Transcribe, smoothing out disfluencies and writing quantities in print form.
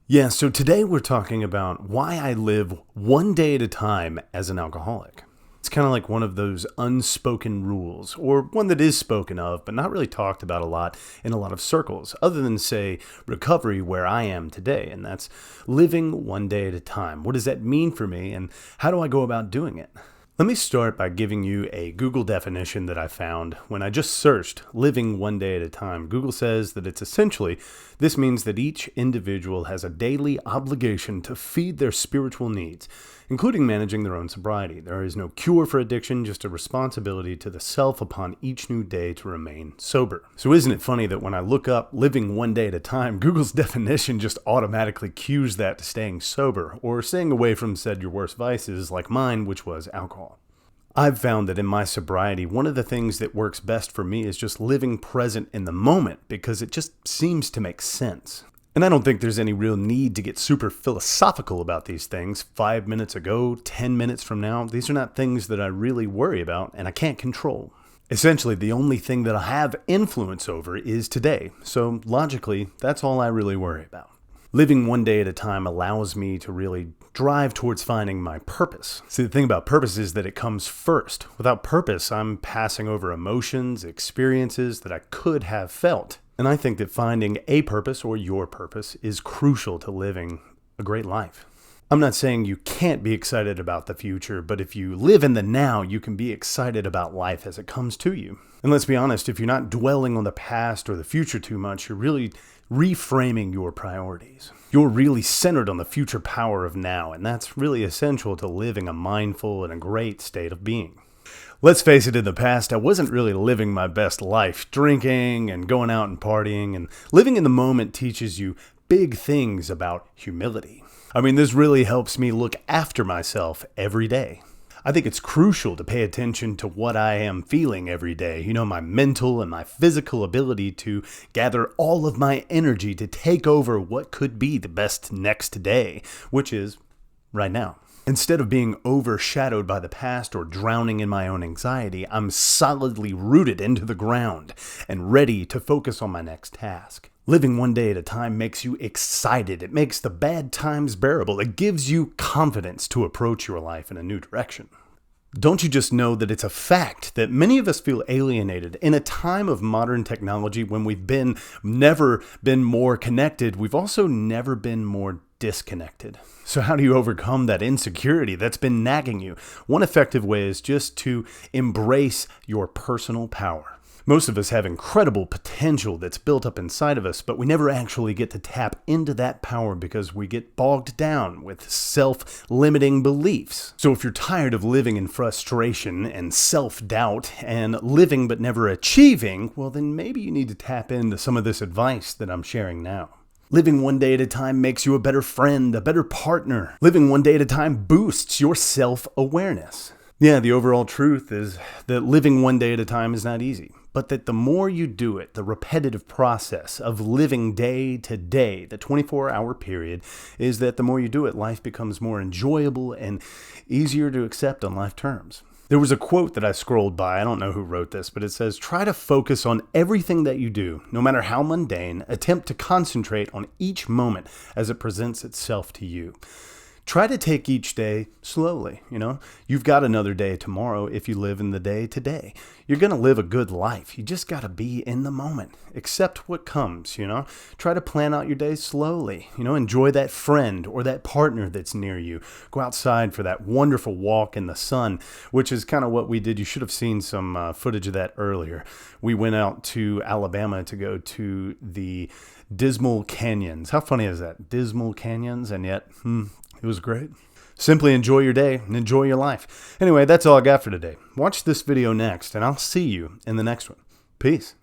Yeah, so today we're talking about why I live one day at a time as an alcoholic. It's kind of like one of those unspoken rules, or one that is spoken of, but not really talked about a lot in a lot of circles, other than, say, recovery where I am today, and that's living one day at a time. What does that mean for me, and how do I go about doing it? Let me start by giving you a Google definition that I found when I just searched living one day at a time. Google says that it's essentially, this means that each individual has a daily obligation to feed their spiritual needs, including managing their own sobriety. There is no cure for addiction, just a responsibility to the self upon each new day to remain sober. So isn't it funny that when I look up living one day at a time, Google's definition just automatically cues that to staying sober, or staying away from said your worst vices like mine, which was alcohol. I've found that in my sobriety, one of the things that works best for me is just living present in the moment because it just seems to make sense. And I don't think there's any real need to get super philosophical about these things. 5 minutes ago, 10 minutes from now, these are not things that I really worry about and I can't control. Essentially, the only thing that I have influence over is today. So logically, that's all I really worry about. Living one day at a time allows me to really drive towards finding my purpose. See, the thing about purpose is that it comes first. Without purpose, I'm passing over emotions, experiences that I could have felt. And I think that finding a purpose or your purpose is crucial to living a great life. I'm not saying you can't be excited about the future, but if you live in the now, you can be excited about life as it comes to you. And let's be honest, if you're not dwelling on the past or the future too much, you're really reframing your priorities. You're really centered on the future power of now, and that's really essential to living a mindful and a great state of being. Let's face it, in the past, I wasn't really living my best life, drinking and going out and partying, and living in the moment teaches you big things about humility. I mean, this really helps me look after myself every day. I think it's crucial to pay attention to what I am feeling every day. You know, my mental and my physical ability to gather all of my energy to take over what could be the best next day, which is right now. Instead of being overshadowed by the past or drowning in my own anxiety, I'm solidly rooted into the ground and ready to focus on my next task. Living one day at a time makes you excited. It makes the bad times bearable. It gives you confidence to approach your life in a new direction. Don't you just know that it's a fact that many of us feel alienated in a time of modern technology when we've never been more connected, we've also never been more disconnected. So how do you overcome that insecurity that's been nagging you? One effective way is just to embrace your personal power. Most of us have incredible potential that's built up inside of us, but we never actually get to tap into that power because we get bogged down with self-limiting beliefs. So if you're tired of living in frustration and self-doubt and living but never achieving, well then maybe you need to tap into some of this advice that I'm sharing now. Living one day at a time makes you a better friend, a better partner. Living one day at a time boosts your self-awareness. Yeah, the overall truth is that living one day at a time is not easy, but that the more you do it, the repetitive process of living day to day, the 24-hour period, is that the more you do it, life becomes more enjoyable and easier to accept on life terms. There was a quote that I scrolled by, I don't know who wrote this, but it says, "Try to focus on everything that you do, no matter how mundane. Attempt to concentrate on each moment as it presents itself to you." Try to take each day slowly, You've got another day tomorrow if you live in the day today. You're going to live a good life. You just got to be in the moment. Accept what comes, Try to plan out your day slowly. Enjoy that friend or that partner that's near you. Go outside for that wonderful walk in the sun, which is kind of what we did. You should have seen some footage of that earlier. We went out to Alabama to go to the Dismal Canyons. How funny is that? Dismal Canyons, and yet, it was great. Simply enjoy your day and enjoy your life. Anyway, that's all I got for today. Watch this video next, and I'll see you in the next one. Peace.